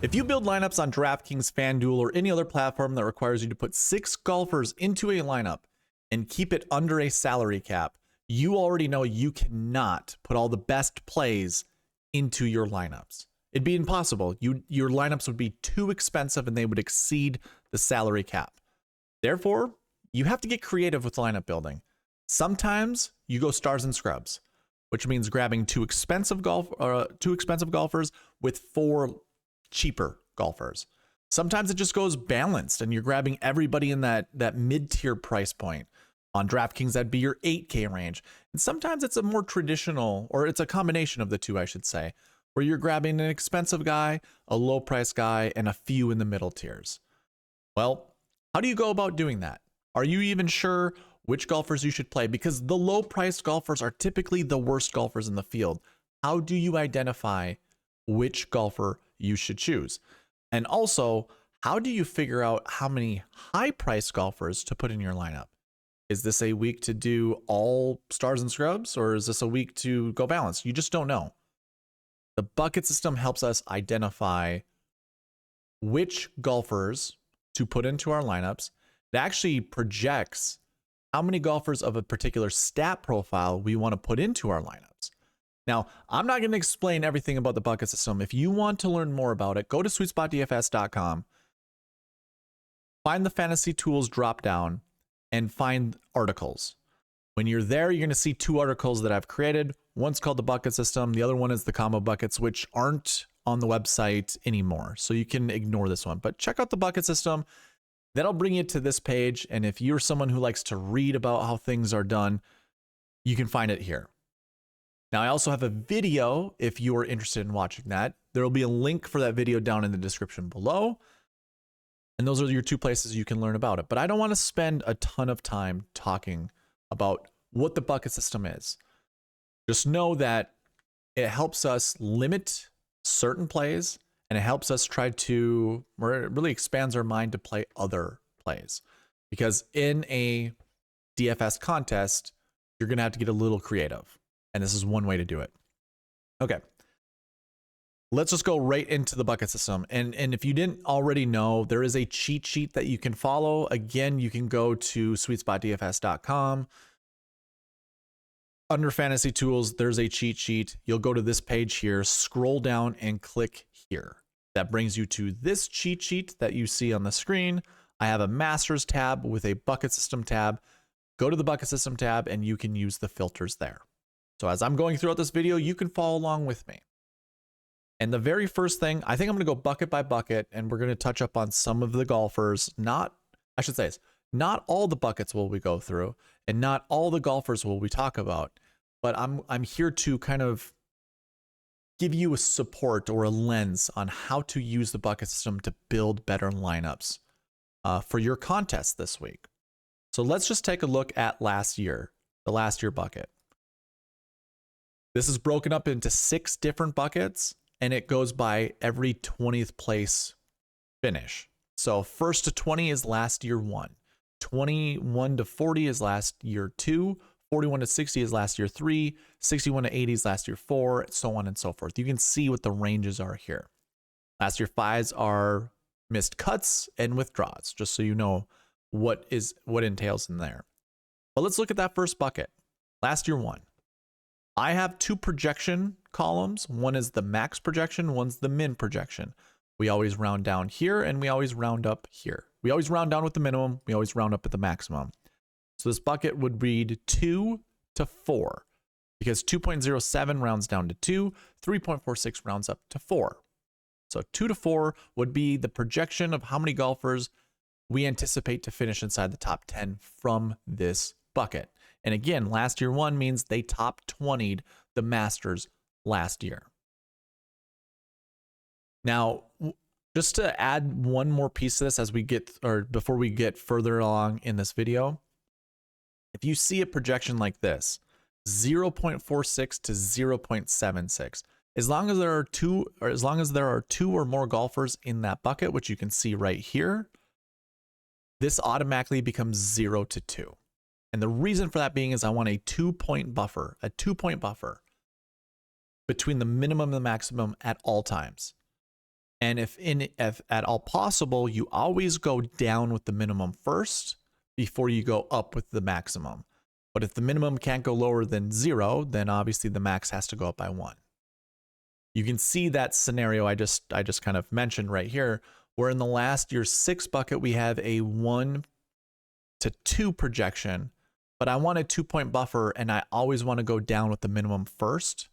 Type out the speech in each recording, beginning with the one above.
If you build lineups on DraftKings, FanDuel, or any other platform that requires you to put 6 golfers into a lineup and keep it under a salary cap, you already know you cannot put all the best plays into your lineups. It'd be impossible. Your lineups would be too expensive and they would exceed the salary cap. Therefore, you have to get creative with lineup building. Sometimes you go stars and scrubs, which means grabbing two expensive golfers with 4 cheaper golfers. Sometimes it just goes balanced and you're grabbing everybody in that mid-tier price point. On DraftKings, that'd be your 8K range. And sometimes it's a more traditional, or it's a combination of the two, I should say, where you're grabbing an expensive guy, a low price guy, and a few in the middle tiers. Well, how do you go about doing that? Are you even sure which golfers you should play? Because the low priced golfers are typically the worst golfers in the field. How do you identify which golfer you should choose? And also, how do you figure out how many high priced golfers to put in your lineup? Is this a week to do all stars and scrubs, or is this a week to go balanced? You just don't know. The bucket system helps us identify which golfers to put into our lineups. It actually projects how many golfers of a particular stat profile we want to put into our lineups. Now, I'm not going to explain everything about the bucket system. If you want to learn more about it, go to SweetSpotDFS.com, find the fantasy tools drop down, and find articles. When you're there, you're going to see 2 articles that I've created. One's called the bucket system. The other one is the combo buckets, which aren't on the website anymore. So you can ignore this one, but check out the bucket system. That'll bring you to this page. And if you're someone who likes to read about how things are done, you can find it here. Now, I also have a video if you are interested in watching that. There will be a link for that video down in the description below. And those are your 2 places you can learn about it. But I don't want to spend a ton of time talking about what the bucket system is. Just know that it helps us limit certain plays, and it helps us try to, or it really expands our mind to play other plays. Because in a DFS contest, you're going to have to get a little creative. And this is one way to do it. Okay. Let's just go right into the bucket system. And if you didn't already know, there is a cheat sheet that you can follow. Again, you can go to SweetSpotDFS.com. Under fantasy tools, there's a cheat sheet. You'll go to this page here, scroll down and click here. That brings you to this cheat sheet that you see on the screen. I have a masters tab with a bucket system tab. Go to the bucket system tab and you can use the filters there. So as I'm going throughout this video, you can follow along with me. And the very first thing, I think I'm going to go bucket by bucket, and we're going to touch up on some of the golfers. Not all the buckets will we go through, and not all the golfers will we talk about. But I'm here to kind of give you a support or a lens on how to use the bucket system to build better lineups for your contest this week. So let's just take a look at last year, the last year bucket. This is broken up into 6 different buckets, and it goes by every 20th place finish. So 1st to 20 is last year 1. 21 to 40 is last year 2. 41 to 60 is last year 3. 61 to 80 is last year 4, so on and so forth. You can see what the ranges are here. Last year 5s are missed cuts and withdraws, just so you know what entails in there. But let's look at that first bucket. Last year 1. I have 2 projection columns. One is the max projection, one's the min projection. We always round down here and we always round up here. We always round down with the minimum, we always round up at the maximum. So this bucket would read 2 to 4 because 2.07 rounds down to 2, 3.46 rounds up to 4. So 2 to 4 would be the projection of how many golfers we anticipate to finish inside the top 10 from this bucket. And again, last year 1 means they top 20'd the Masters last year. Now, just to add one more piece to this before we get further along in this video, if you see a projection like this, 0.46 to 0.76, as long as there are 2 or more golfers in that bucket, which you can see right here, this automatically becomes 0 to 2. And the reason for that being is I want a 2-point buffer, between the minimum and the maximum at all times. And if at all possible, you always go down with the minimum first before you go up with the maximum. But if the minimum can't go lower than 0, then obviously the max has to go up by 1. You can see that scenario I just kind of mentioned right here, where in the last year's 6 bucket, we have a 1 to 2 projection, but I want a 2-point buffer, and I always want to go down with the minimum first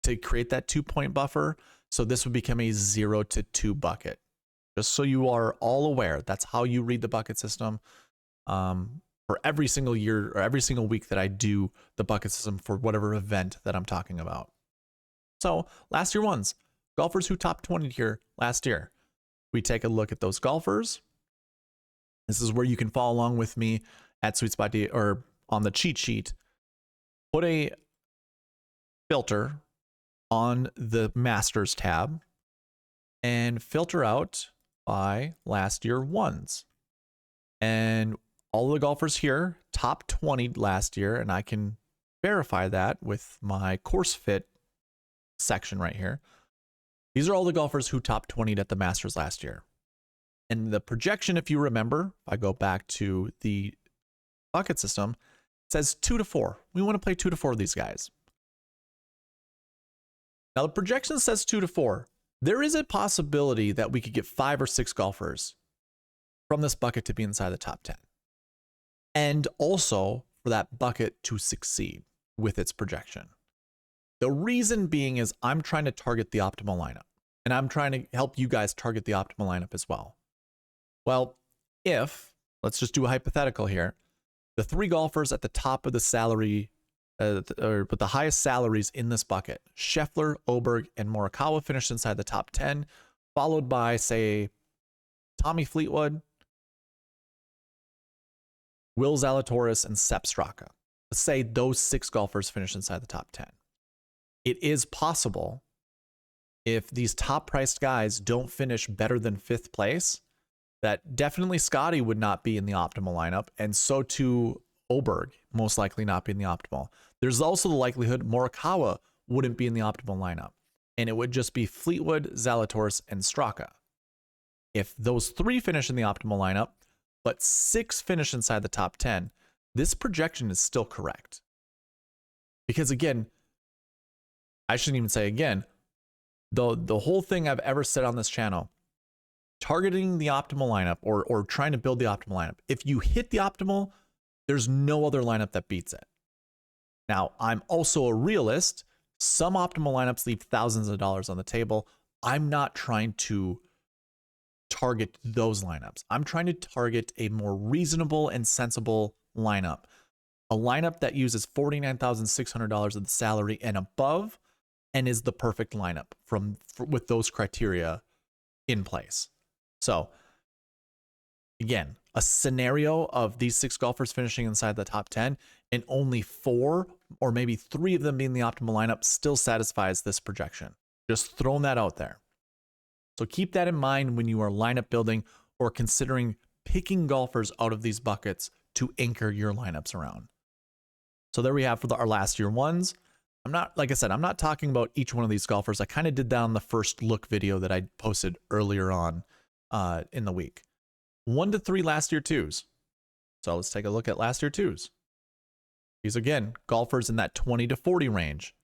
to create that 2-point buffer. So this would become a 0 to 2 bucket. Just so you are all aware, that's how you read the bucket system. For every single year or every single week that I do the bucket system for whatever event that I'm talking about. So last year ones, golfers who top 20 here last year. We take a look at those golfers. This is where you can follow along with me at SweetSpot or on the cheat sheet. Put a filter on the Masters tab and filter out by last year ones. And all the golfers here, top 20 last year, and I can verify that with my course fit section right here. These are all the golfers who top 20'd at the Masters last year. And the projection, if you remember, if I go back to the bucket system, it says 2 to 4. We want to play 2 to 4 of these guys. Now the projection says 2 to 4. There is a possibility that we could get 5 or 6 golfers from this bucket to be inside the top 10. And also for that bucket to succeed with its projection. The reason being is I'm trying to target the optimal lineup, and I'm trying to help you guys target the optimal lineup as well. Well, if, let's just do a hypothetical here, the 3 golfers at the top of the salary, or with the highest salaries in this bucket, Scheffler, Oberg, and Morikawa finished inside the top 10, followed by, say, Tommy Fleetwood, Will Zalatoris, and Sepp Straka. Let's say those 6 golfers finish inside the top 10. It is possible, if these top priced guys don't finish better than 5th place, that definitely Scotty would not be in the optimal lineup, and so too Oberg most likely not be in the optimal. There's also the likelihood Morikawa wouldn't be in the optimal lineup, and it would just be Fleetwood, Zalatoris, and Straka. If those 3 finish in the optimal lineup, but 6 finish inside the top 10, this projection is still correct. Because again, I shouldn't even say again, the whole thing I've ever said on this channel, targeting the optimal lineup or trying to build the optimal lineup, if you hit the optimal, there's no other lineup that beats it. Now, I'm also a realist. Some optimal lineups leave thousands of dollars on the table. I'm not trying to target those lineups. I'm trying to target a more reasonable and sensible lineup. A lineup that uses $49,600 of the salary and above, and is the perfect lineup with those criteria in place. So again, a scenario of these 6 golfers finishing inside the top 10 and only 4 or maybe 3 of them being the optimal lineup still satisfies this projection. Just throwing that out there. So keep that in mind when you are lineup building or considering picking golfers out of these buckets to anchor your lineups around. So there we have for our last year ones. I'm not, like I said, I'm not talking about each one of these golfers. I kind of did that on the first look video that I posted earlier on in the week. 1 to 3 last year 2s. So let's take a look at last year 2s. These again, golfers in that 20 to 40 range.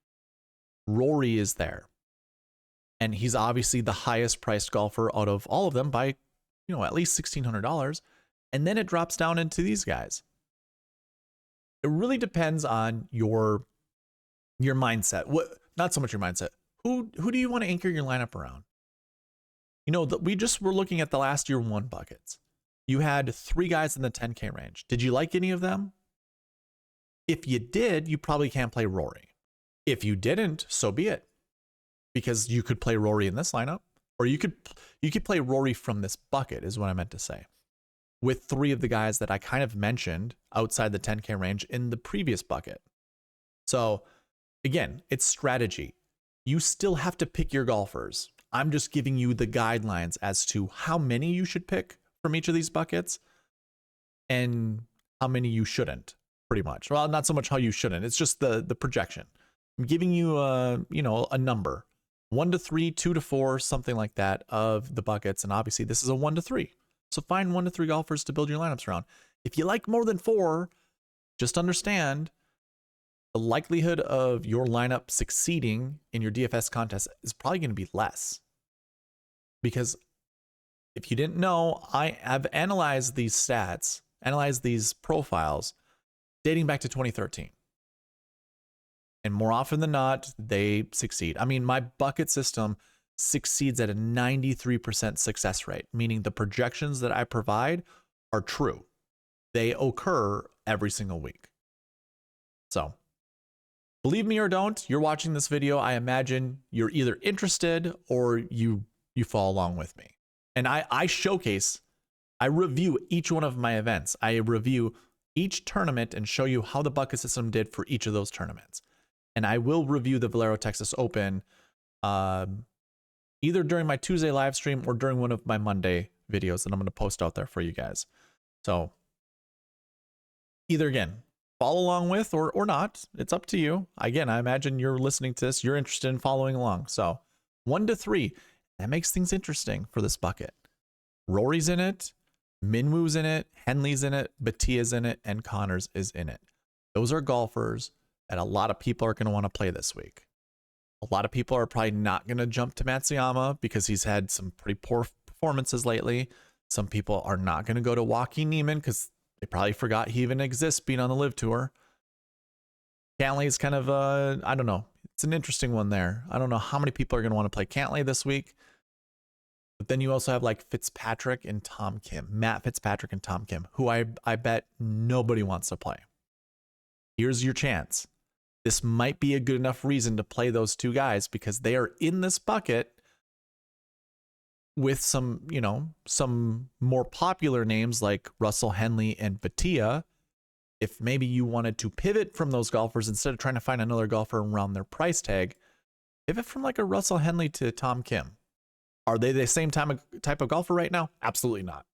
Rory is there. And he's obviously the highest priced golfer out of all of them by, at least $1,600. And then it drops down into these guys. It really depends on your mindset. Not so much your mindset. Who do you want to anchor your lineup around? We just were looking at the last year 1 buckets. You had 3 guys in the 10K range. Did you like any of them? If you did, you probably can't play Rory. If you didn't, so be it. Because you could play Rory in this lineup, or you could play Rory from this bucket, is what I meant to say, with 3 of the guys that I kind of mentioned outside the 10K range in the previous bucket. So again, it's strategy. You still have to pick your golfers. I'm just giving you the guidelines as to how many you should pick from each of these buckets and how many you shouldn't, pretty much. Well, not so much how you shouldn't. It's just the projection. I'm giving you a number. 1 to 3, 2 to 4, something like that of the buckets. And obviously this is a 1 to 3. So find 1 to 3 golfers to build your lineups around. If you like more than 4, just understand the likelihood of your lineup succeeding in your DFS contest is probably going to be less. Because if you didn't know, I have analyzed these stats, analyzed these profiles dating back to 2013. And more often than not, they succeed. I mean, my bucket system succeeds at a 93% success rate, meaning the projections that I provide are true. They occur every single week. So, believe me or don't, you're watching this video, I imagine you're either interested or you follow along with me. And I showcase, I review each one of my events. I review each tournament and show you how the bucket system did for each of those tournaments. And I will review the Valero Texas Open either during my Tuesday live stream or during one of my Monday videos that I'm going to post out there for you guys. So either, again, follow along with or not. It's up to you. Again, I imagine you're listening to this. You're interested in following along. So 1 to 3, that makes things interesting for this bucket. Rory's in it. Minwoo's in it. Henley's in it. Batia's in it. And Connors is in it. Those are golfers that a lot of people are going to want to play this week. A lot of people are probably not going to jump to Matsuyama because he's had some pretty poor performances lately. Some people are not going to go to Joaquin Niemann because they probably forgot he even exists being on the Live Tour. Cantlay is kind of, I don't know. It's an interesting one there. I don't know how many people are going to want to play Cantlay this week. But then you also have like Fitzpatrick and Tom Kim. Matt Fitzpatrick and Tom Kim, who I bet nobody wants to play. Here's your chance. This might be a good enough reason to play those two guys because they are in this bucket with some, you know, some more popular names like Russell Henley and Batia. If maybe you wanted to pivot from those golfers instead of trying to find another golfer around their price tag, pivot from like a Russell Henley to Tom Kim. Are they the same type of golfer right now? Absolutely not.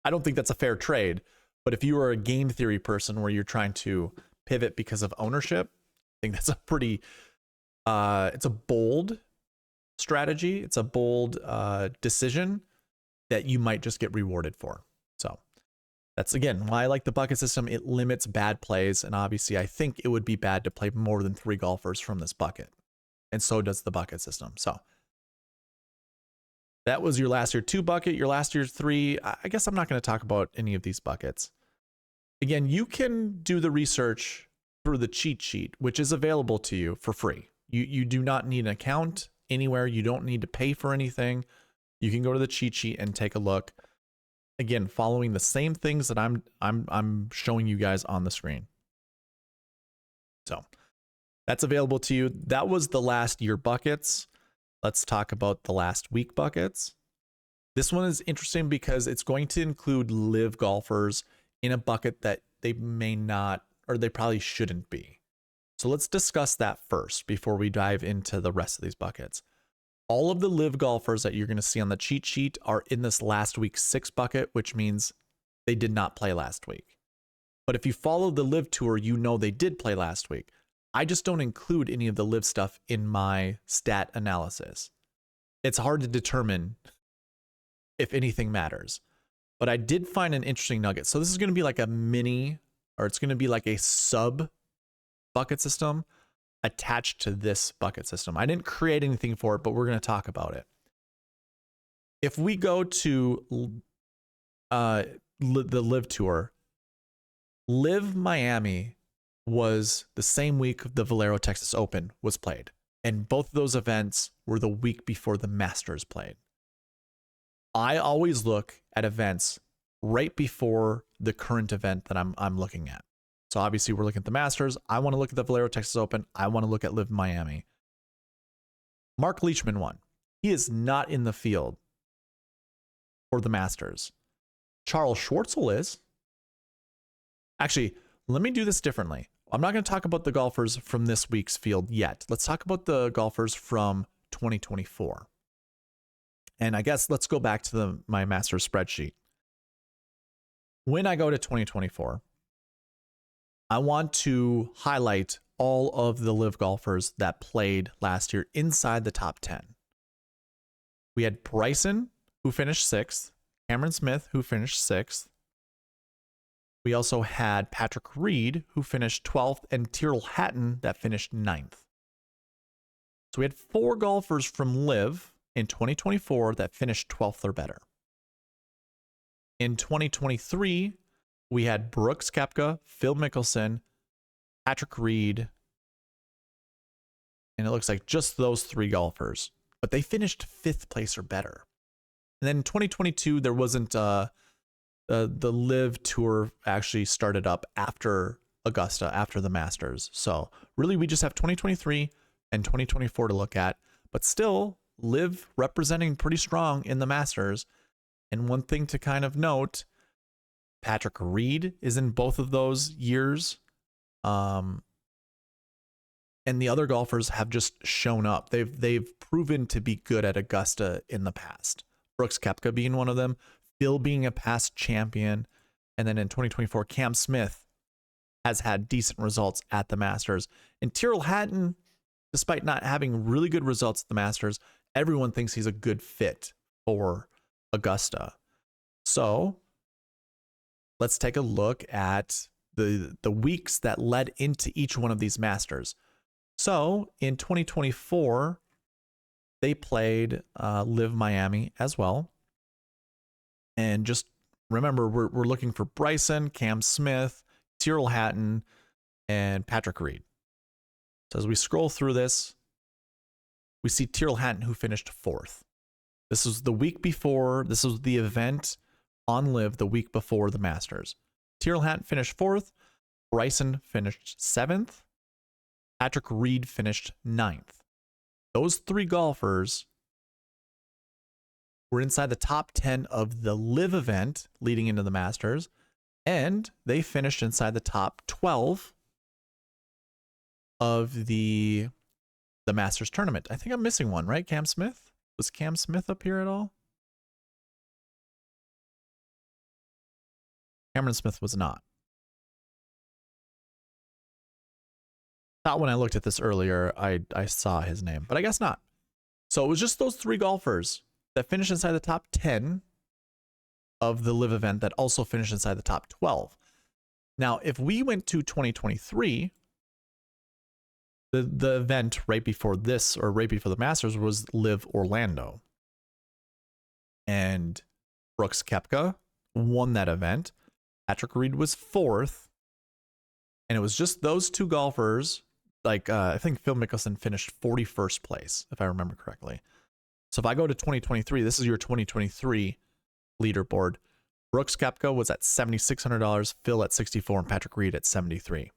I don't think that's a fair trade. But if you are a game theory person where you're trying to pivot because of ownership, I think that's a pretty, it's a bold strategy. It's a bold decision that you might just get rewarded for. So that's, again, why I like the bucket system. It limits bad plays. And obviously, I think it would be bad to play more than 3 golfers from this bucket. And so does the bucket system. So that was your last year 2 bucket, your last year 3. I guess I'm not going to talk about any of these buckets. Again, you can do the research through the cheat sheet, which is available to you for free. You do not need an account anywhere. You don't need to pay for anything. You can go to the cheat sheet and take a look. Again, following the same things that I'm showing you guys on the screen. So that's available to you. That was the last year buckets. Let's talk about the last week buckets. This one is interesting because it's going to include live golfers in a bucket that they may not, or they probably shouldn't be. So let's discuss that first before we dive into the rest of these buckets. All of the live golfers that you're going to see on the cheat sheet are in this last week 6 bucket, which means they did not play last week. But if you follow the live tour, you know they did play last week. I just don't include any of the live stuff in my stat analysis. It's hard to determine if anything matters. But I did find an interesting nugget. So this is going to be like a mini, or it's going to be like a sub bucket system attached to this bucket system. I didn't create anything for it, but we're going to talk about it. If we go to the Live Tour, Live Miami was the same week the Valero Texas Open was played. And both of those events were the week before the Masters played. I always look at events right before the current event that I'm looking at. So obviously we're looking at the Masters. I want to look at the Valero Texas Open. I want to look at Live Miami. Mark Leishman won. He is not in the field for the Masters. Charles Schwartzel is. Actually, let me do this differently. I'm not going to talk about the golfers from this week's field yet. Let's talk about the golfers from 2024. And I guess let's go back to my Masters spreadsheet. When I go to 2024, I want to highlight all of the live golfers that played last year inside the top 10. We had Bryson, who finished 6th, Cameron Smith, who finished 6th. We also had Patrick Reed, who finished 12th, and Tyrrell Hatton that finished 9th. So we had 4 golfers from live in 2024 that finished 12th or better. In 2023, we had Brooks Koepka, Phil Mickelson, Patrick Reed, and it looks like just those 3 golfers, but they finished 5th place or better. And then in 2022, there wasn't the live tour actually started up after Augusta, after the Masters. So really, we just have 2023 and 2024 to look at, but still live representing pretty strong in the Masters. And one thing to kind of note, Patrick Reed is in both of those years. And the other golfers have just shown up. They've proven to be good at Augusta in the past. Brooks Koepka being one of them, Phil being a past champion, and then in 2024, Cam Smith has had decent results at the Masters. And Tyrrell Hatton, despite not having really good results at the Masters, everyone thinks he's a good fit for Augusta. So let's take a look at the weeks that led into each one of these Masters. So in 2024, they played Live Miami as well. And just remember, we're looking for Bryson, Cam Smith, Tyrrell Hatton, and Patrick Reed. So as we scroll through this, we see Tyrrell Hatton, who finished 4th. This was the week before. This was the event on Live the week before the Masters. Tyrrell Hatton finished 4th. Bryson finished 7th. Patrick Reed finished 9th. Those 3 golfers were inside the top 10 of the Live event leading into the Masters, and they finished inside the top 12 of the Masters tournament. I think I'm missing one, right? Cam Smith? Was Cam Smith up here at all? Cameron Smith was not. Thought when I looked at this earlier, I saw his name, but I guess not. So it was just those 3 golfers that finished inside the top 10 of the Live event that also finished inside the top 12. Now, if we went to 2023, the event right before this, or right before the Masters, was Live Orlando. And Brooks Koepka won that event. Patrick Reed was 4th. And it was just those 2 golfers. Like, I think Phil Mickelson finished 41st place, if I remember correctly. So if I go to 2023, this is your 2023 leaderboard. Brooks Koepka was at $7,600, Phil at $64, and Patrick Reed at $73.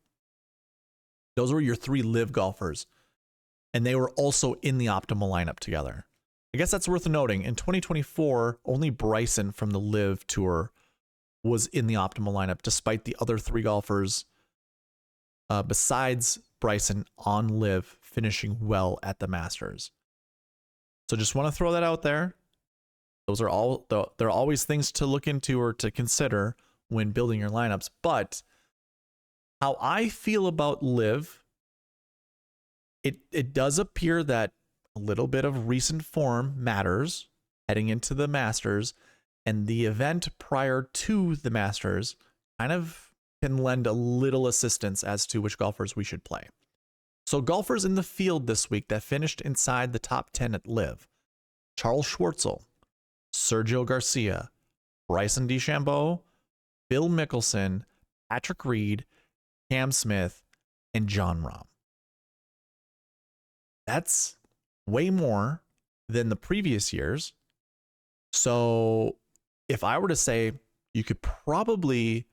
Those were your 3 Live golfers, and they were also in the optimal lineup together. I guess that's worth noting. In 2024, only Bryson from the Live Tour was in the optimal lineup, despite the other 3 golfers besides Bryson on Live finishing well at the Masters. So just want to throw that out there. Those are all, there are always things to look into or to consider when building your lineups. But how I feel about Live, it does appear that a little bit of recent form matters heading into the Masters, and the event prior to the Masters kind of can lend a little assistance as to which golfers we should play. So golfers in the field this week that finished inside the top 10 at Live: Charles Schwartzel, Sergio Garcia, Bryson DeChambeau, Phil Mickelson, Patrick Reed, Cam Smith, and Jon Rahm. That's way more than the previous years. So if I were to say, you could probably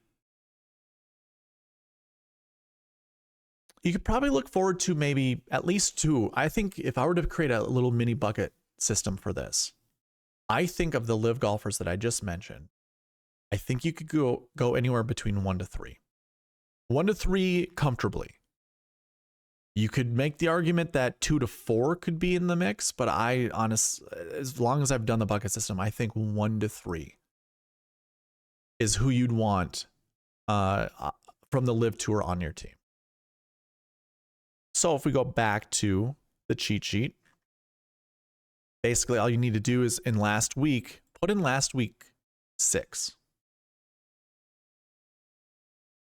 look forward to maybe at least 2. I think if I were to create a little mini bucket system for this, I think of the Live golfers that I just mentioned, I think you could go anywhere between 1 to 3. 1 to 3 comfortably. You could make the argument that 2 to 4 could be in the mix, but as long as I've done the bucket system, I think 1 to 3 is who you'd want from the Live Tour on your team. So if we go back to the cheat sheet, basically all you need to do is in last week, put in last week 6.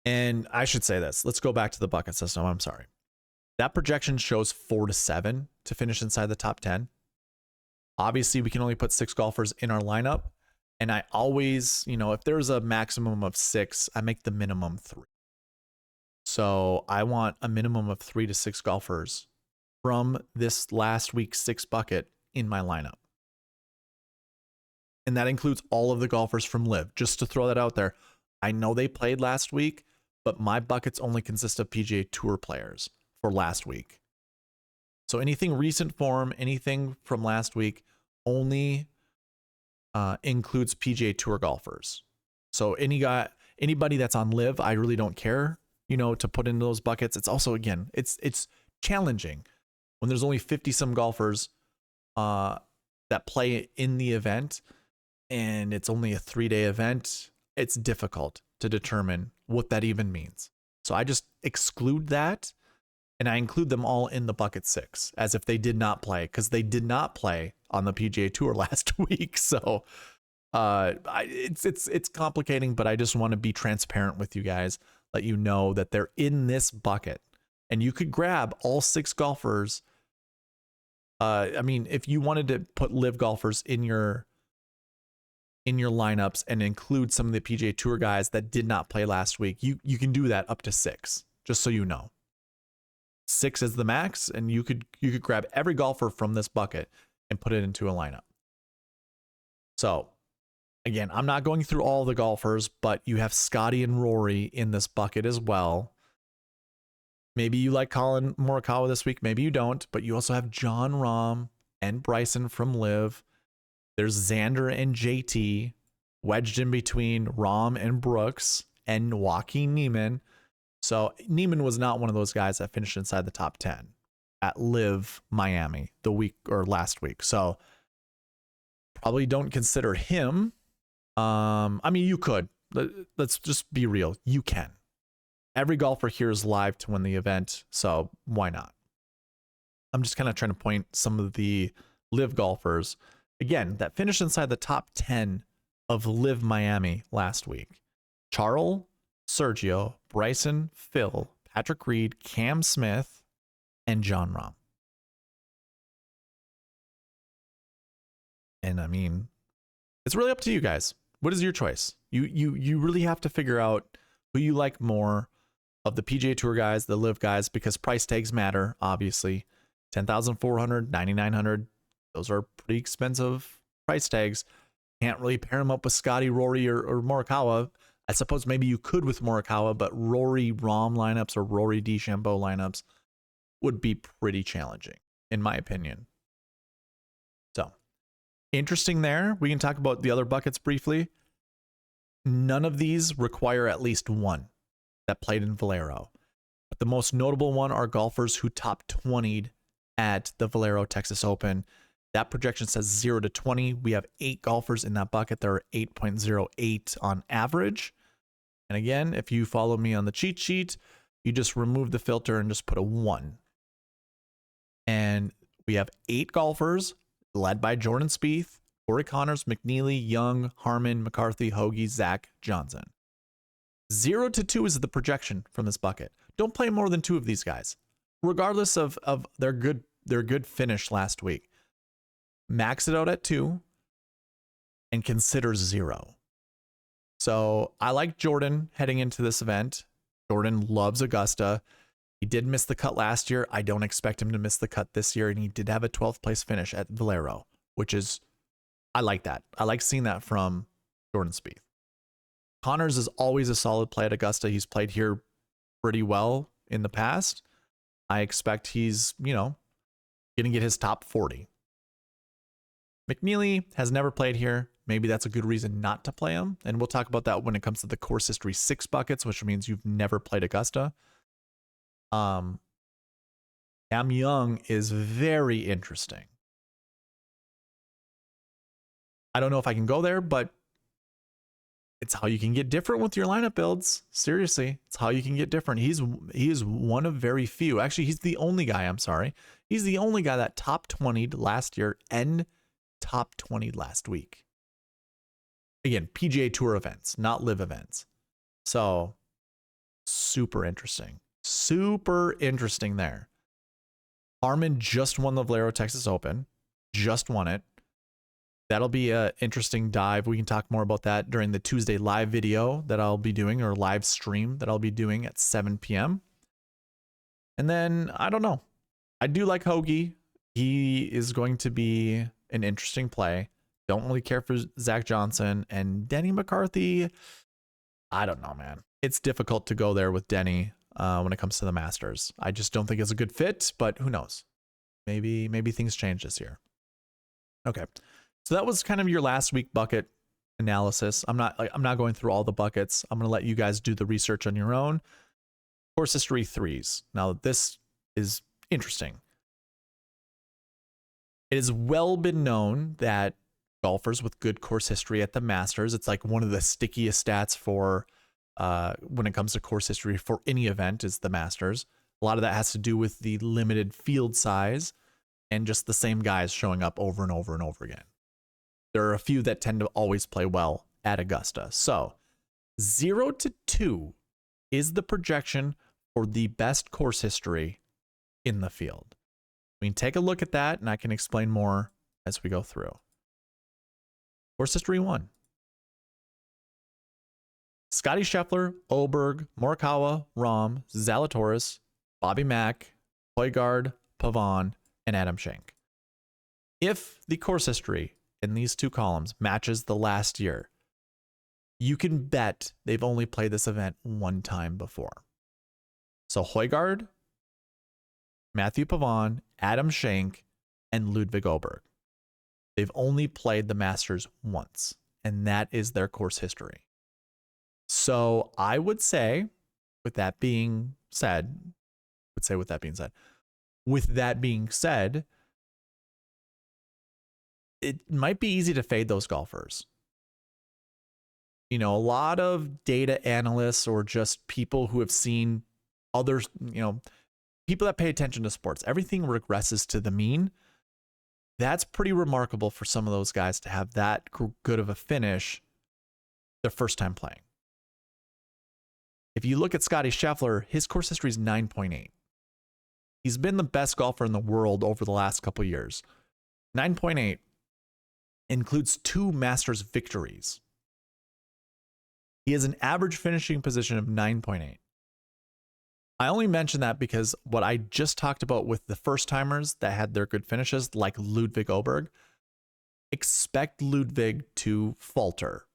And I should say this. Let's go back to the bucket system. I'm sorry. That projection shows 4 to 7 to finish inside the top 10. Obviously, we can only put 6 golfers in our lineup. And I always, if there's a maximum of 6, I make the minimum 3. So I want a minimum of 3 to 6 golfers from this last week's 6 bucket in my lineup. And that includes all of the golfers from Live. Just to throw that out there, I know they played last week, but my buckets only consist of PGA Tour players for last week. So anything recent form, anything from last week only includes PGA Tour golfers. So anybody that's on Live, I really don't care, to put into those buckets. It's also, again, it's challenging when there's only 50 some golfers that play in the event and it's only a 3-day event. It's difficult to determine what that even means. So I just exclude that and I include them all in the bucket 6 as if they did not play, because they did not play on the PGA Tour last week. So it's complicating, but I just want to be transparent with you guys, let you know that they're in this bucket and you could grab all 6 golfers. I mean, if you wanted to put Live golfers in your lineups and include some of the PGA Tour guys that did not play last week, you can do that up to 6, just so you know. 6 is the max, and you could grab every golfer from this bucket and put it into a lineup. So again, I'm not going through all the golfers, but you have Scotty and Rory in this bucket as well. Maybe you like Colin Morikawa this week, maybe you don't, but you also have John Rahm and Bryson from Live. There's Xander and JT wedged in between Rahm and Brooks and Joaquin Niemann. So Niemann was not one of those guys that finished inside the top 10 at Live Miami the week or last week. So probably don't consider him. I mean, you could. Let's just be real. You can. Every golfer here is live to win the event, so why not? I'm just kind of trying to point some of the Live golfers, again, that finished inside the top 10 of Live Miami last week. Charles, Sergio, Bryson, Phil, Patrick Reed, Cam Smith, and John Rahm. And I mean, it's really up to you guys. What is your choice? You really have to figure out who you like more of the PGA Tour guys, the Live guys, because price tags matter, obviously. 10,400, 9,900. Those are pretty expensive price tags. Can't really pair them up with Scotty, Rory, or Morikawa. I suppose maybe you could with Morikawa, but Rory Rahm lineups or Rory DeChambeau lineups would be pretty challenging, in my opinion. So, interesting there. We can talk about the other buckets briefly. None of these require at least one that played in Valero. But the most notable one are golfers who top 20'd at the Valero Texas Open. That projection says 0 to 20. We have 8 golfers in that bucket. There are 8.08 on average. And again, if you follow me on the cheat sheet, you just remove the filter and just put a 1. And we have 8 golfers led by Jordan Spieth, Corey Connors, McNeely, Young, Harmon, McCarthy, Hoagie, Zach, Johnson. 0 to 2 is the projection from this bucket. Don't play more than 2 of these guys, regardless of their good finish last week. Max it out at 2 and consider 0. So I like Jordan heading into this event. Jordan loves Augusta. He did miss the cut last year. I don't expect him to miss the cut this year. And he did have a 12th place finish at Valero, which is, I like that. I like seeing that from Jordan Spieth. Connors is always a solid play at Augusta. He's played here pretty well in the past. I expect he's, going to get his top 40. McNeely has never played here. Maybe that's a good reason not to play him. And we'll talk about that when it comes to the course history 6 buckets, which means you've never played Augusta. Cam Young is very interesting. I don't know if I can go there, but It's how you can get different with your lineup builds. Seriously, it's how you can get different. He is one of very few. Actually, he's the only guy, I'm sorry. He's the only guy that top 20'd last year and top 20'd last week. Again, PGA Tour events, not live events. So super interesting. Super interesting there. Harmon just won the Valero Texas Open. Just won it. That'll be an interesting dive. We can talk more about that during the Tuesday live video that I'll be doing, or live stream that I'll be doing at 7 p.m. And then, I don't know. I do like Hoagie. He is going to be an interesting play. Don't really care for Zach Johnson. And Denny McCarthy, I don't know, man. It's difficult to go there with Denny when it comes to the Masters. I just don't think it's a good fit, but who knows? Maybe things change this year. Okay. So that was kind of your last week bucket analysis. I'm not going through all the buckets. I'm going to let you guys do the research on your own. Course history threes. Now this is interesting. It has well been known that golfers with good course history at the Masters, it's like one of the stickiest stats for when it comes to course history for any event is the Masters. A lot of that has to do with the limited field size and just the same guys showing up over and over and over again. There are a few that tend to always play well at Augusta. So 0 to 2 is the projection for the best course history in the field. We can take a look at that and I can explain more as we go through. Course history 1. Scotty Scheffler, Oberg, Morikawa, Rahm, Zalatoris, Bobby Mack, Højgaard, Pavon, and Adam Schenk. If the course history in these two columns matches the last year, you can bet they've only played this event one time before. So Højgaard, Matthew Pavon, Adam Schenk, and Ludwig Oberg. They've only played the Masters once, and that is their course history. So I would say, with that being said, it might be easy to fade those golfers. You know, a lot of data analysts or just people who have seen others, you know, people that pay attention to sports, everything regresses to the mean. That's pretty remarkable for some of those guys to have that good of a finish their first time playing. If you look at Scotty Scheffler, his course history is 9.8. He's been the best golfer in the world over the last couple of years. 9.8 includes 2 Masters victories. He has an average finishing position of 9.8. I only mention that because what I just talked about with the first timers that had their good finishes, like Ludwig Oberg, expect Ludwig to falter.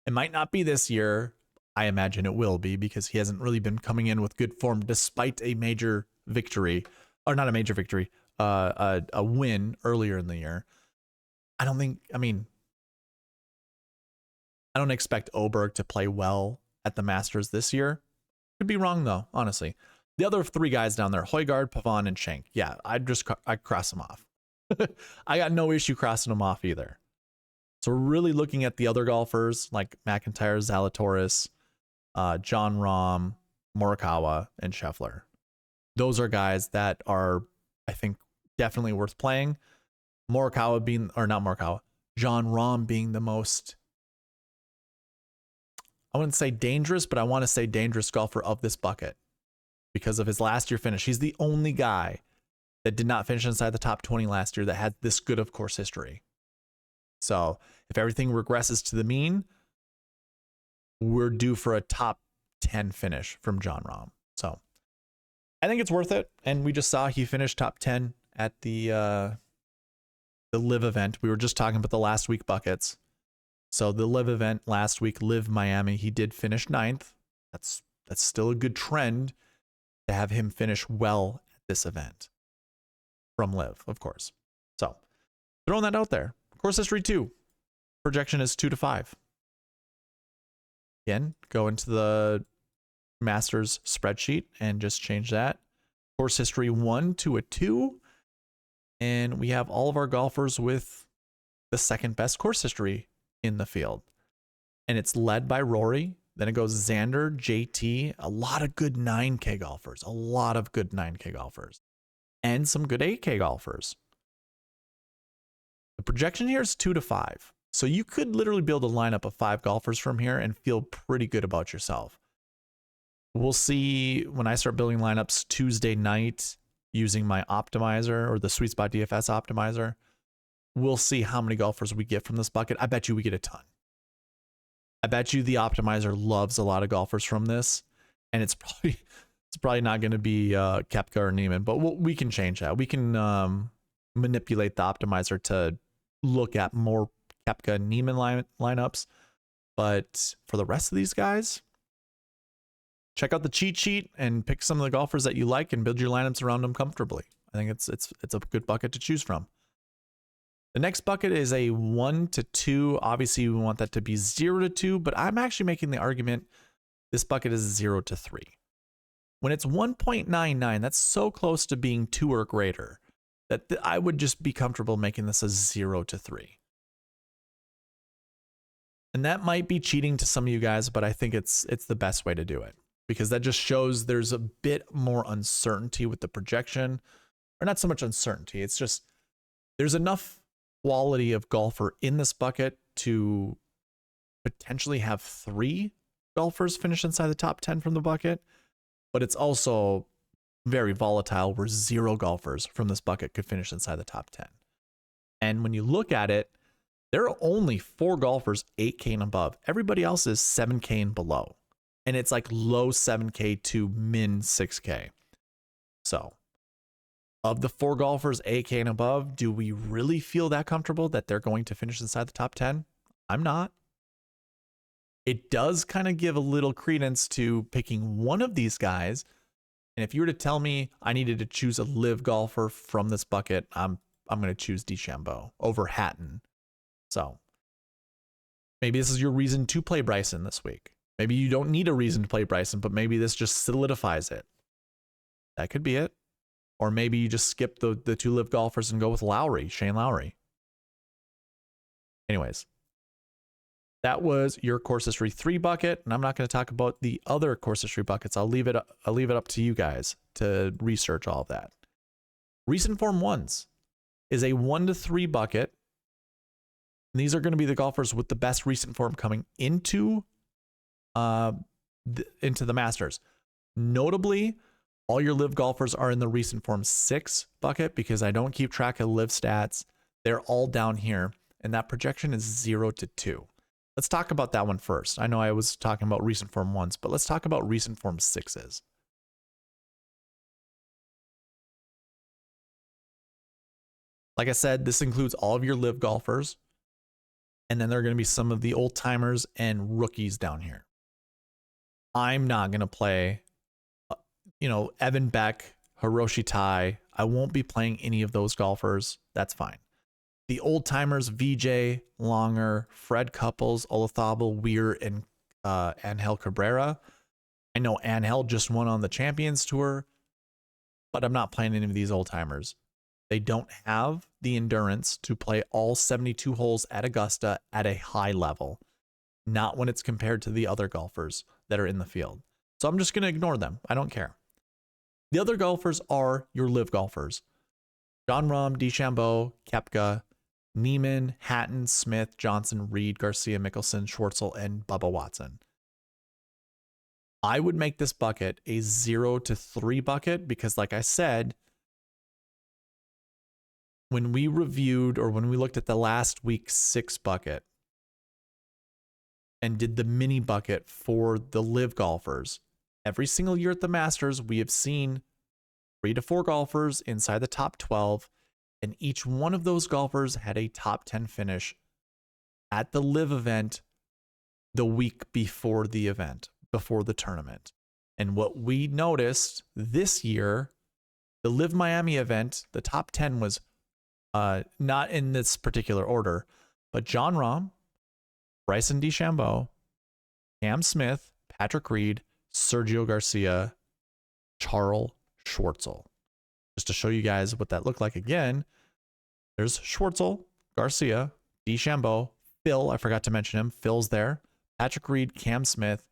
It might not be this year. I imagine it will be because he hasn't really been coming in with good form despite a major victory, or not a major victory, a win earlier in the year. I don't expect Oberg to play well at the Masters this year. Could be wrong though, honestly. The other 3 guys down there, Højgaard, Pavon, and Schenk. Yeah, I'd cross them off. I got no issue crossing them off either. So we're really looking at the other golfers like McIntyre, Zalatoris, Jon Rahm, Morikawa, and Scheffler. Those are guys that are, I think, definitely worth playing. Jon Rahm being the most, I wouldn't say dangerous, but I want to say dangerous golfer of this bucket because of his last year finish. He's the only guy that did not finish inside the top 20 last year that had this good of course history. So if everything regresses to the mean, we're due for a top 10 finish from Jon Rahm. So I think it's worth it. And we just saw he finished top 10 at the live event. We were just talking about the last week buckets. So the live event last week, Live Miami, he did finish 9th. That's still a good trend to have him finish well at this event from live, of course. So throwing that out there. Course history 2, projection is 2 to 5. Again, go into the Masters spreadsheet and just change that. Course history 1 to a 2. And we have all of our golfers with the second best course history in the field. and it's led by Rory. Then it goes Xander, JT, a lot of good 9K golfers, and some good 8K golfers. The projection here is 2 to 5. So you could literally build a lineup of 5 golfers from here and feel pretty good about yourself. We'll see when I start building lineups Tuesday night using my optimizer or the SweetSpotDFS optimizer. We'll see how many golfers we get from this bucket. I bet you we get a ton. I bet you the optimizer loves a lot of golfers from this, and it's probably not going to be Koepka or Niemann, but we can change that. We can manipulate the optimizer to look at more Koepka and Niemann lineups. But for the rest of these guys, check out the cheat sheet and pick some of the golfers that you like and build your lineups around them comfortably. I think it's a good bucket to choose from. The next bucket is a 1 to 2. Obviously, we want that to be 0 to 2, but I'm actually making the argument this bucket is 0 to 3. When it's 1.99, that's so close to being 2 or greater that I would just be comfortable making this a 0 to 3. And that might be cheating to some of you guys, but I think it's the best way to do it, because that just shows there's a bit more uncertainty with the projection, or not so much uncertainty. It's just there's enough quality of golfer in this bucket to potentially have 3 golfers finish inside the top 10 from the bucket, but it's also very volatile where 0 golfers from this bucket could finish inside the top 10. And when you look at it, there are only 4 golfers 8K and above. Everybody else is 7K and below. And it's like low 7K to min 6K. So of the 4 golfers 8K and above, do we really feel that comfortable that they're going to finish inside the top 10? I'm not. It does kind of give a little credence to picking one of these guys. And if you were to tell me I needed to choose a live golfer from this bucket, I'm going to choose DeChambeau over Hatton. So maybe this is your reason to play Bryson this week. Maybe you don't need a reason to play Bryson, but maybe this just solidifies it. That could be it. Or maybe you just skip the 2 live golfers and go with Lowry, Shane Lowry. Anyways, that was your course history 3 bucket, and I'm not going to talk about the other course history buckets. I'll leave it up to you guys to research all of that. Recent form 1s is a 1 to 3 bucket. And these are going to be the golfers with the best recent form coming into the Masters. Notably, all your live golfers are in the recent form 6 bucket because I don't keep track of live stats. They're all down here, and that projection is 0 to 2. Let's talk about that one first. I know I was talking about recent form 1s, but let's talk about recent form 6s. Like I said, this includes all of your live golfers, and then there are going to be some of the old timers and rookies down here. I'm not going to play, Evan Beck, Hiroshi Tai. I won't be playing any of those golfers. That's fine. The old timers, VJ, Longer, Fred Couples, Olazabal, Weir, and Angel Cabrera. I know Angel just won on the Champions Tour, but I'm not playing any of these old timers. They don't have the endurance to play all 72 holes at Augusta at a high level. Not when it's compared to the other golfers that are in the field. So I'm just going to ignore them. I don't care. The other golfers are your live golfers. Jon Rahm, DeChambeau, Koepka, Niemann, Hatton, Smith, Johnson, Reed, Garcia, Mickelson, Schwartzel, and Bubba Watson. I would make this bucket a 0 to 3 bucket because, like I said, when we reviewed or when we looked at the last week's 6 bucket and did the mini bucket for the live golfers, every single year at the Masters, we have seen 3 to 4 golfers inside the top 12, and each one of those golfers had a top 10 finish at the live event the week before the event, before the tournament. And what we noticed this year, the Live Miami event, the top 10 was not in this particular order, but Jon Rahm, Bryson DeChambeau, Cam Smith, Patrick Reed, Sergio Garcia, Charles Schwartzel. Just to show you guys what that looked like again, there's Schwartzel, Garcia, DeChambeau, Phil, I forgot to mention him, Phil's there, Patrick Reed, Cam Smith,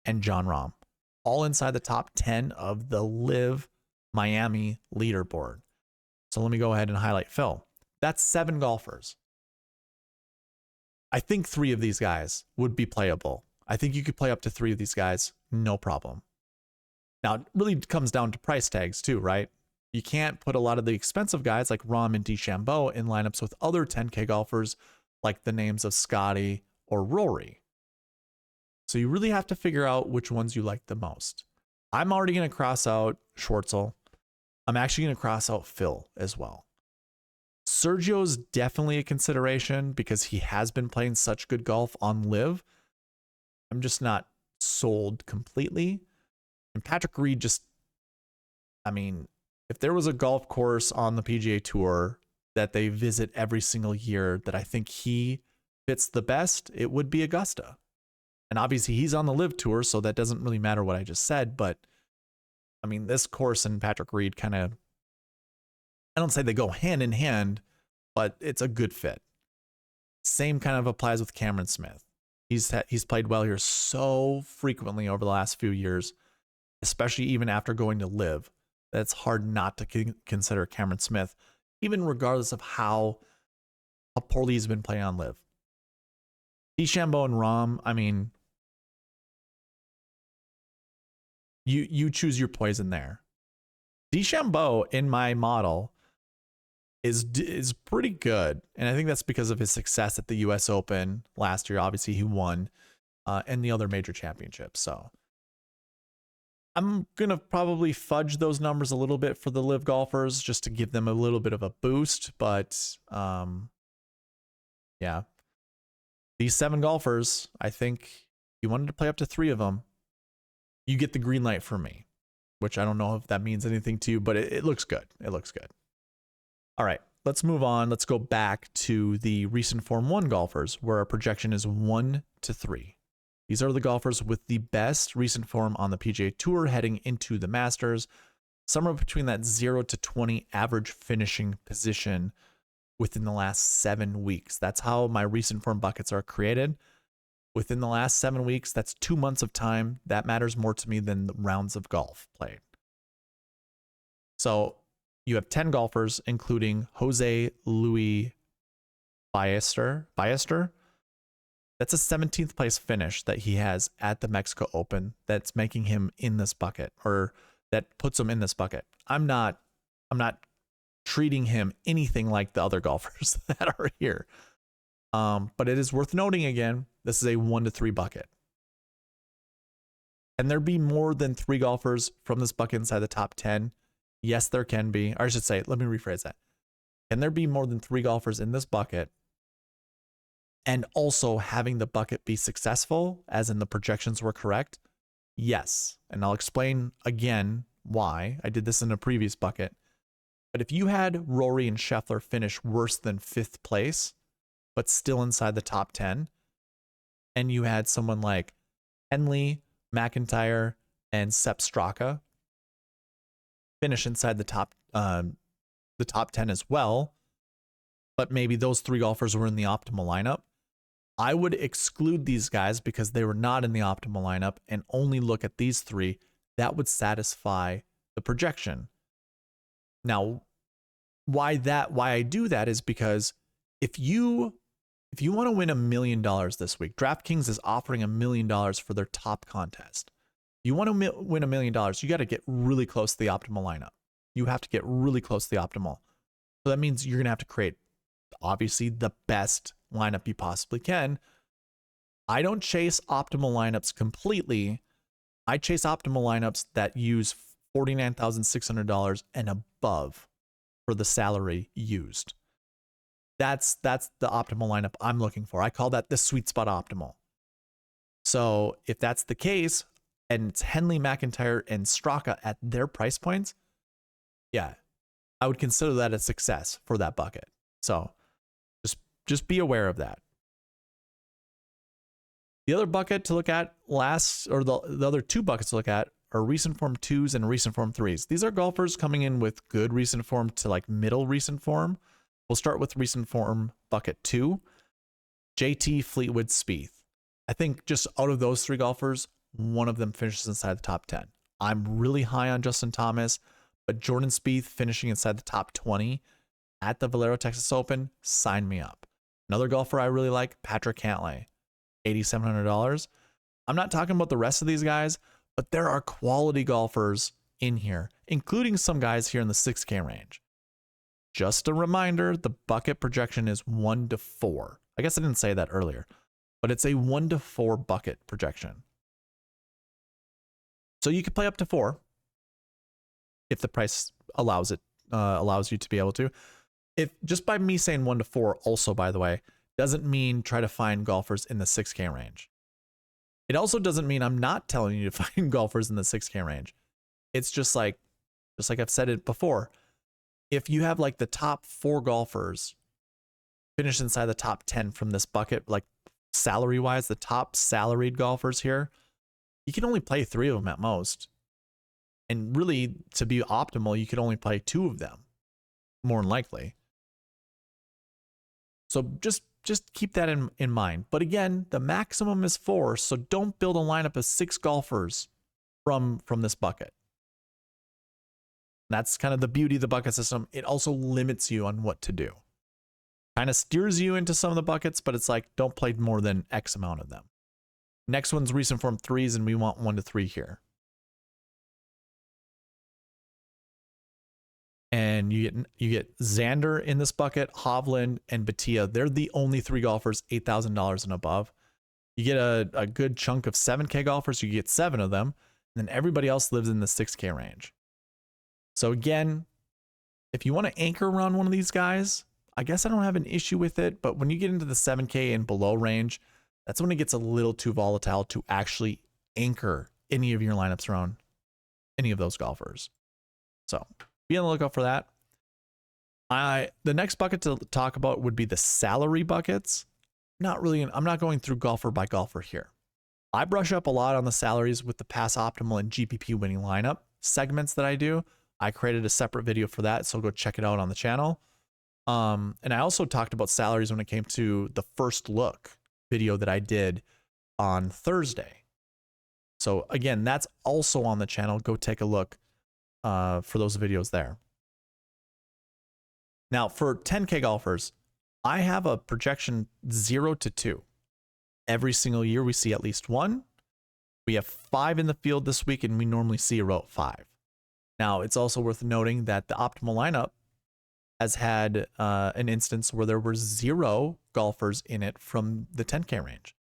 and Jon Rahm, all inside the top 10 of the Live Miami leaderboard. So let me go ahead and highlight Phil. That's 7 golfers. I think 3 of these guys would be playable. I think you could play up to 3 of these guys, no problem. Now, it really comes down to price tags too, right? You can't put a lot of the expensive guys like Rahm and DeChambeau in lineups with other 10K golfers like the names of Scotty or Rory. So you really have to figure out which ones you like the most. I'm already going to cross out Schwartzel. I'm actually going to cross out Phil as well. Sergio's definitely a consideration because he has been playing such good golf on Live. I'm just not sold completely. And Patrick Reed just, I mean, if there was a golf course on the PGA Tour that they visit every single year that I think he fits the best, it would be Augusta. And obviously he's on the Live Tour, so that doesn't really matter what I just said. But I mean, this course and Patrick Reed kind of, I don't say they go hand in hand, but it's a good fit. Same kind of applies with Cameron Smith. He's played well here so frequently over the last few years, especially even after going to Live. That's hard not to consider Cameron Smith, even regardless of how poorly he's been playing on Live. DeChambeau and Rahm, I mean, you choose your poison there. DeChambeau in my model is pretty good, and I think that's because of his success at the U.S. Open last year. Obviously, he won, and the other major championships. So I'm gonna probably fudge those numbers a little bit for the Live golfers just to give them a little bit of a boost. But yeah, these 7 golfers, I think if you wanted to play up to 3 of them, you get the green light for me, which I don't know if that means anything to you, but it looks good. It looks good. All right, let's move on. Let's go back to the recent Form 1 golfers where our projection is 1 to 3. These are the golfers with the best recent form on the PGA Tour heading into the Masters, somewhere between that 0 to 20 average finishing position within the last 7 weeks. That's how my recent form buckets are created. Within the last 7 weeks, that's 2 months of time. That matters more to me than the rounds of golf played. So you have 10 golfers, including Jose Luis Ballester. That's a 17th place finish that he has at the Mexico Open that's making him in this bucket, or that puts him in this bucket. I'm not treating him anything like the other golfers that are here. But it is worth noting again, this is a 1 to 3 bucket. Can there be more than 3 golfers from this bucket inside the top 10? Yes, there can be. Or I should say, let me rephrase that. Can there be more than 3 golfers in this bucket and also having the bucket be successful, as in the projections were correct? Yes. And I'll explain again why. I did this in a previous bucket. But if you had Rory and Scheffler finish worse than 5th place, but still inside the top 10, and you had someone like Henley, McIntyre, and Sepp Straka finish inside the top 10 as well, but maybe those 3 golfers were in the optimal lineup, I would exclude these guys because they were not in the optimal lineup and only look at these 3. That would satisfy the projection. Now, why I do that is because if you want to win $1 million this week, DraftKings is offering $1 million for their top contest. You want to win $1 million, you got to get really close to the optimal lineup. You have to get really close to the optimal. So that means you're going to have to create, obviously, the best lineup you possibly can. I don't chase optimal lineups completely. I chase optimal lineups that use $49,600 and above for the salary used. That's the optimal lineup I'm looking for. I call that the sweet spot optimal. So if that's the case, and it's Henley, McIntyre, and Straka at their price points, yeah, I would consider that a success for that bucket. So just be aware of that. The other bucket to look at the other 2 buckets to look at are recent form 2s and recent form 3s. These are golfers coming in with good recent form to like middle recent form. We'll start with recent form bucket 2, JT Fleetwood Spieth. I think just out of those 3 golfers, one of them finishes inside the top 10. I'm really high on Justin Thomas, but Jordan Spieth finishing inside the top 20 at the Valero Texas Open, sign me up. Another golfer I really like, Patrick Cantlay, $8,700. I'm not talking about the rest of these guys, but there are quality golfers in here, including some guys here in the 6K range. Just a reminder, the bucket projection is 1 to 4. I guess I didn't say that earlier, but it's a 1 to 4 bucket projection. So you can play up to 4 if the price allows it, allows you to be able to. If just by me saying 1 to 4, also by the way, doesn't mean try to find golfers in the 6K range. It also doesn't mean I'm not telling you to find golfers in the 6K range. It's just like I've said it before. If you have like the top 4 golfers finish inside the top 10 from this bucket, like salary wise, the top salaried golfers here, you can only play 3 of them at most. And really, to be optimal, you could only play 2 of them, more than likely. So just keep that in mind. But again, the maximum is 4, so don't build a lineup of 6 golfers from this bucket. That's kind of the beauty of the bucket system. It also limits you on what to do. Kind of steers you into some of the buckets, but it's like, don't play more than X amount of them. Next one's recent form 3s, and we want 1 to 3 here. And you get Xander in this bucket, Hovland, and Batia. They're the only 3 golfers $8,000 and above. You get a good chunk of 7K golfers. You get 7 of them. And then everybody else lives in the 6K range. So again, if you want to anchor around one of these guys, I guess I don't have an issue with it. But when you get into the 7K and below range, that's when it gets a little too volatile to actually anchor any of your lineups around any of those golfers. So be on the lookout for that. The next bucket to talk about would be the salary buckets. I'm not going through golfer by golfer here. I brush up a lot on the salaries with the pass optimal and GPP winning lineup segments that I do. I created a separate video for that, so go check it out on the channel. And I also talked about salaries when it came to the first look video that I did on Thursday. So again, that's also on the channel. Go take a look for those videos there. Now for 10K golfers, I have a projection 0 to 2. Every single year we see at least 1. We have 5 in the field this week, and we normally see about 5. Now it's also worth noting that the optimal lineup has had an instance where there were 0 golfers in it from the 10K range,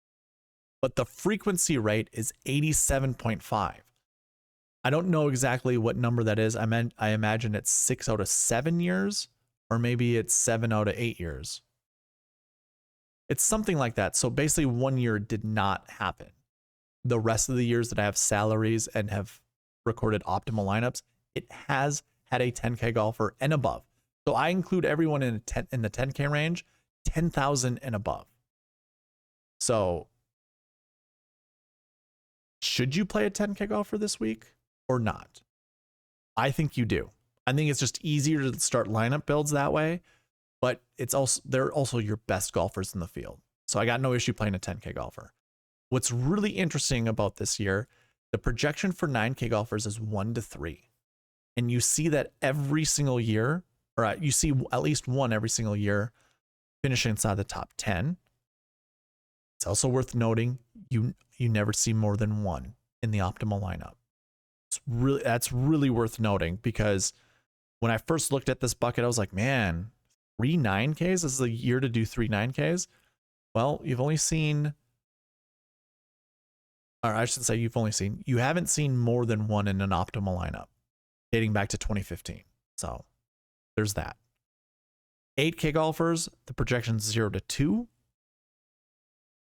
but the frequency rate is 87.5. I don't know exactly what number that is. I imagine it's 6 out of 7 years, or maybe it's 7 out of 8 years. It's something like that. So basically 1 year did not happen. The rest of the years that I have salaries and have recorded optimal lineups, it has had a 10K golfer and above. So I include everyone in the 10K range, 10,000 and above. So should you play a 10K golfer this week or not? I think you do. I think it's just easier to start lineup builds that way, but they're also your best golfers in the field. So I got no issue playing a 10K golfer. What's really interesting about this year, the projection for 9K golfers is 1 to 3. And you see that every single year, or you see at least 1 every single year finishing inside the top 10. It's also worth noting you never see more than 1 in the optimal lineup. That's really worth noting, because when I first looked at this bucket, I was like, man, 3 9Ks? This is a year to do 3 9Ks? Well, you haven't seen you haven't seen more than 1 in an optimal lineup dating back to 2015. So there's that. 8K golfers, the projection's 0 to 2.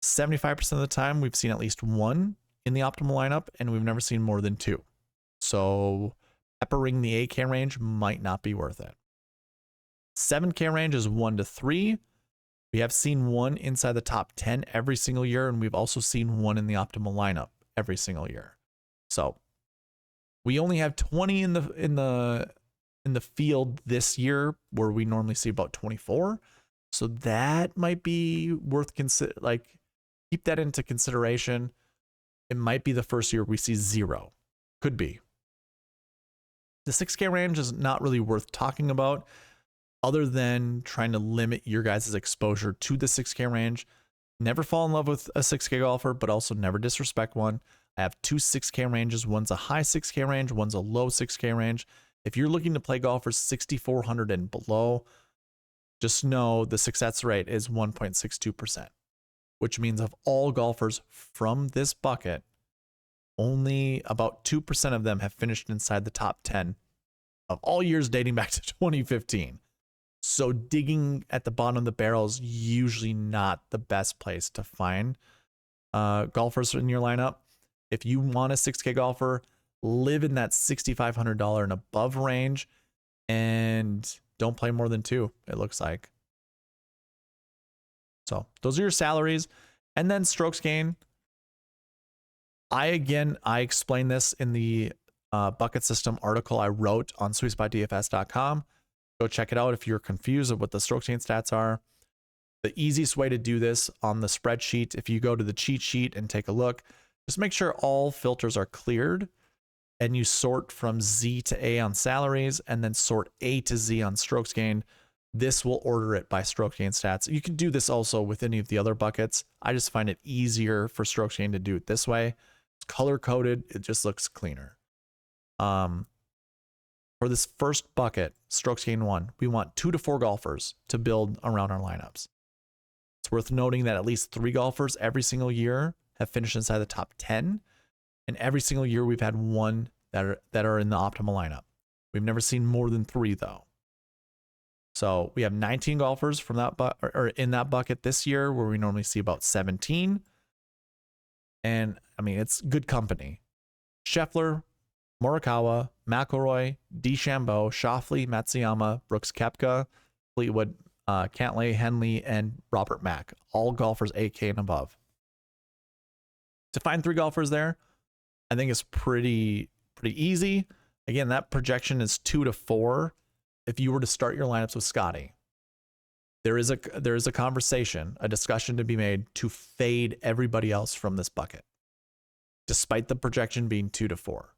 75% of the time, we've seen at least 1 in the optimal lineup, and we've never seen more than 2. So peppering the 8K range might not be worth it. 7K range is 1 to 3. We have seen 1 inside the top 10 every single year, and we've also seen 1 in the optimal lineup every single year. So we only have 20 in the field this year, where we normally see about 24. So that might be worth keep that into consideration. It might be the first year we see 0. Could be. The 6K range is not really worth talking about other than trying to limit your guys' exposure to the 6K range. Never fall in love with a 6K golfer, but also never disrespect one. I have 2 6K ranges. One's a high 6K range, one's a low 6K range. If you're looking to play golfers 6,400 and below, just know the success rate is 1.62%, which means of all golfers from this bucket, only about 2% of them have finished inside the top 10 of all years dating back to 2015. So digging at the bottom of the barrel is usually not the best place to find golfers in your lineup. If you want a 6K golfer, live in that $6,500 and above range and don't play more than 2, it looks like. So those are your salaries. And then strokes gain. I explained this in the bucket system article I wrote on SweetSpotDFS.com. Go check it out if you're confused of what the strokes gain stats are. The easiest way to do this on the spreadsheet, if you go to the cheat sheet and take a look, just make sure all filters are cleared and you sort from Z to A on salaries and then sort A to Z on strokes gained. This will order it by strokes gain stats. You can do this also with any of the other buckets. I just find it easier for strokes gain to do it this way. It's color coded. It just looks cleaner. For this first bucket, strokes gain 1, we want 2 to 4 golfers to build around our lineups. It's worth noting that at least 3 golfers every single year have finished inside the top 10, and every single year we've had 1 that are in the optimal lineup. We've never seen more than 3 though. So we have 19 golfers from that or in that bucket this year, where we normally see about 17. And I mean, it's good company. Scheffler, Morikawa, McIlroy, DeChambeau, Schauffele, Matsuyama, Brooks Koepka, Fleetwood, Cantlay, Henley, and Robert Mack. All golfers 8K and above. To find 3 golfers there, I think it's pretty easy. Again, that projection is 2 to 4. If you were to start your lineups with Scotty, there is a conversation, a discussion to be made to fade everybody else from this bucket, despite the projection being 2 to 4.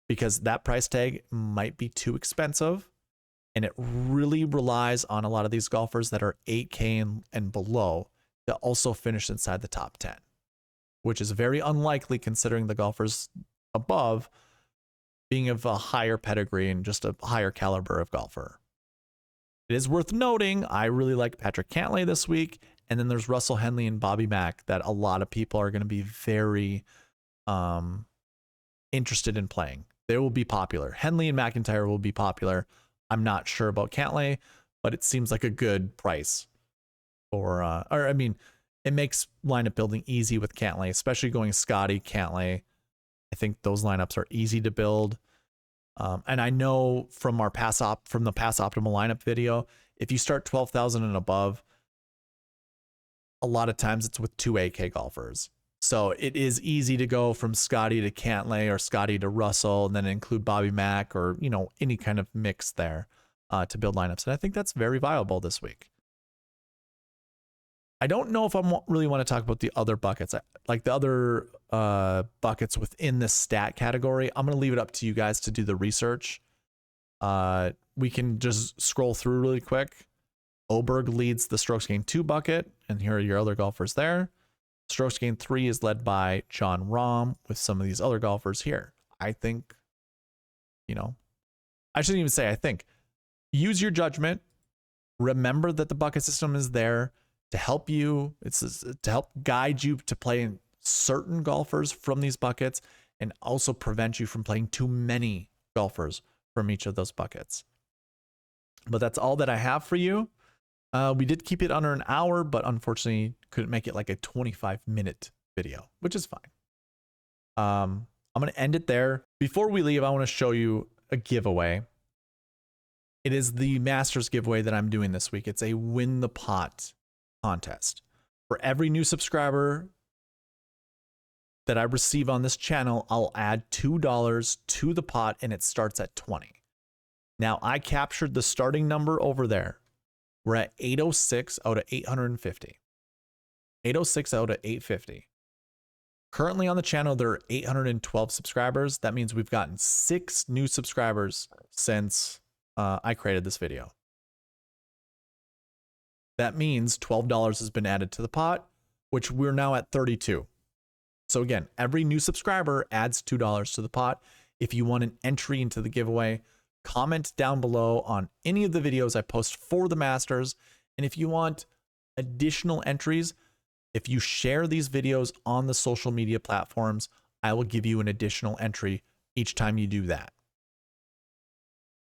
Because that price tag might be too expensive, and it really relies on a lot of these golfers that are 8K and below to also finish inside the top 10, which is very unlikely considering the golfers above being of a higher pedigree and just a higher caliber of golfer. It is worth noting, I really like Patrick Cantlay this week, and then there's Russell Henley and Bobby Mack that a lot of people are going to be very interested in playing. They will be popular. Henley and McIntyre will be popular. I'm not sure about Cantlay, but it seems like a good price for, or I mean, it makes lineup building easy with Cantlay, especially going Scotty, Cantlay. I think those lineups are easy to build. And I know from the pass optimal lineup video, if you start 12,000 and above, a lot of times it's with 2 8K golfers. So it is easy to go from Scotty to Cantlay or Scotty to Russell and then include Bobby Mack or, you know, any kind of mix there to build lineups. And I think that's very viable this week. I don't know if I really want to talk about the other buckets, like the other buckets within this stat category. I'm going to leave it up to you guys to do the research. We can just scroll through really quick. Oberg leads the strokes gain 2 bucket, and here are your other golfers there. Strokes gain 3 is led by John Rahm with some of these other golfers here. I think, you know, I shouldn't even say I think. Use your judgment. Remember that the bucket system is there to help you. It's to help guide you to playing certain golfers from these buckets and also prevent you from playing too many golfers from each of those buckets. But that's all that I have for you. We did keep it under an hour, but unfortunately couldn't make it like a 25-minute video, which is fine. I'm going to end it there. Before we leave, I want to show you a giveaway. It is the Masters giveaway that I'm doing this week. It's a win the pot contest. For every new subscriber that I receive on this channel, I'll add $2 to the pot, and it starts at 20. Now, I captured the starting number over there. We're at 806 out of 850. 8060 to 850. Currently on the channel, there are 812 subscribers. That means we've gotten 6 new subscribers since I created this video. That means $12 has been added to the pot, which we're now at 32. So again, every new subscriber adds $2 to the pot. If you want an entry into the giveaway, comment down below on any of the videos I post for the Masters. And if you want additional entries, if you share these videos on the social media platforms, I will give you an additional entry each time you do that.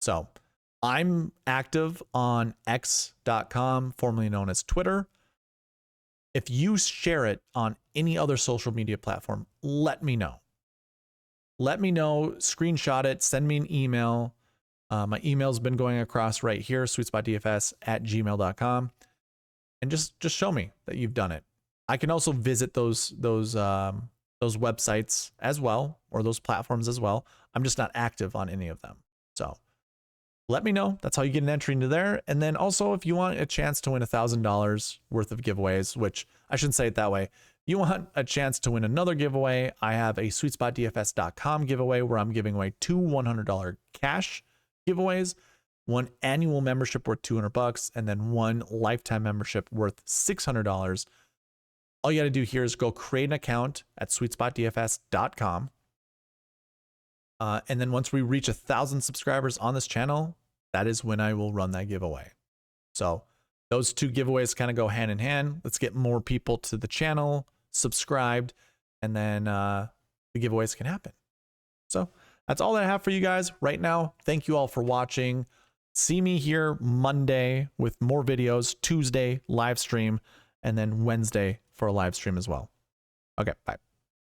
So I'm active on x.com, formerly known as Twitter. If you share it on any other social media platform, let me know. Let me know, screenshot it, send me an email. My email's been going across right here, SweetSpotDFS@gmail.com. And just show me that you've done it. I can also visit those websites as well, or those platforms as well. I'm just not active on any of them. So let me know. That's how you get an entry into there. And then also, if you want a chance to win $1,000 worth of giveaways, which I shouldn't say it that way. If you want a chance to win another giveaway, I have a SweetSpotDFS.com giveaway where I'm giving away 2 $100 cash giveaways, 1 annual membership worth $200, and then 1 lifetime membership worth $600. All you got to do here is go create an account at SweetSpotDFS.com. And then once we reach 1,000 subscribers on this channel, that is when I will run that giveaway. So those 2 giveaways kind of go hand in hand. Let's get more people to the channel, subscribed, and then the giveaways can happen. So that's all that I have for you guys right now. Thank you all for watching. See me here Monday with more videos, Tuesday live stream, and then Wednesday for a live stream as well. Okay, bye.